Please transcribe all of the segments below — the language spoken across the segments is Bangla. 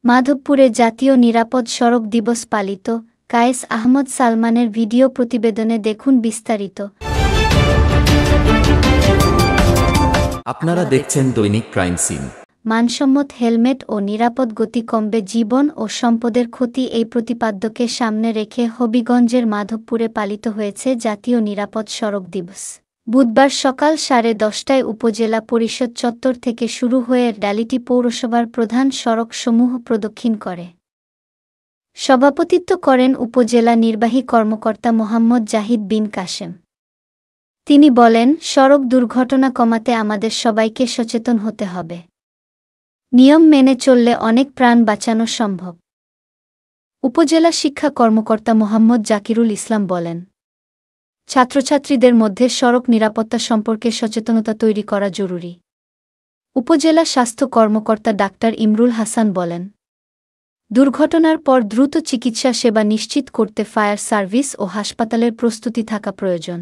মাধবপুরে জাতীয় নিরাপদ সড়ক দিবস পালিত। কায়েস আহমদ সালমানের ভিডিও প্রতিবেদনে দেখুন বিস্তারিত। আপনারা দেখছেন দৈনিক ক্রাইম সিন। মানসম্মত হেলমেট ও নিরাপদ গতি কমবে জীবন ও সম্পদের ক্ষতি, এই প্রতিপাদ্যকে সামনে রেখে হবিগঞ্জের মাধবপুরে পালিত হয়েছে জাতীয় নিরাপদ সড়ক দিবস। বুধবার সকাল 10:30টায় উপজেলা পরিষদ চত্বর থেকে শুরু হয়ে ডালিটি পৌরসভার প্রধান সড়কসমূহ প্রদক্ষিণ করে। সভাপতিত্ব করেন উপজেলা নির্বাহী কর্মকর্তা মোহাম্মদ জাহিদ বিন কাশেম। তিনি বলেন, সড়ক দুর্ঘটনা কমাতে আমাদের সবাইকে সচেতন হতে হবে। নিয়ম মেনে চললে অনেক প্রাণ বাঁচানো সম্ভব। উপজেলা শিক্ষা কর্মকর্তা মোহাম্মদ জাকিরুল ইসলাম বলেন, ছাত্রছাত্রীদের মধ্যে সড়ক নিরাপত্তা সম্পর্কে সচেতনতা তৈরি করা জরুরি। উপজেলা স্বাস্থ্য কর্মকর্তা ডাক্তার ইমরুল হাসান বলেন, দুর্ঘটনার পর দ্রুত চিকিৎসা সেবা নিশ্চিত করতে ফায়ার সার্ভিস ও হাসপাতালের প্রস্তুতি থাকা প্রয়োজন।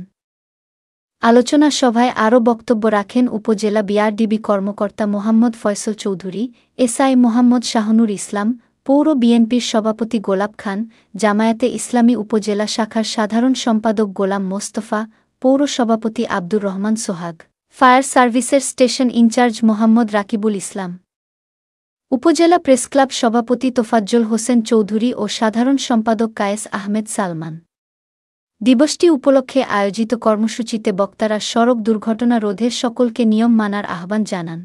আলোচনা সভায় আরও বক্তব্য রাখেন উপজেলা বিআরডিবি কর্মকর্তা মোহাম্মদ ফয়সল চৌধুরী, এসআই মোহাম্মদ শাহনুর ইসলাম, পৌর বিএনপির সভাপতি গোলাপ খান, জামায়াতে ইসলামী উপজেলা শাখার সাধারণ সম্পাদক গোলাম মোস্তফা, পৌর সভাপতি আব্দুর রহমান সোহাগ, ফায়ার সার্ভিসের স্টেশন ইনচার্জ মোহাম্মদ রাকিবুল ইসলাম, উপজেলা প্রেসক্লাব সভাপতি তোফাজ্জল হোসেন চৌধুরী ও সাধারণ সম্পাদক কায়েস আহমেদ সালমান। দিবসটি উপলক্ষে আয়োজিত কর্মসূচিতে বক্তারা সড়ক দুর্ঘটনা রোধে সকলকে নিয়ম মানার আহ্বান জানান।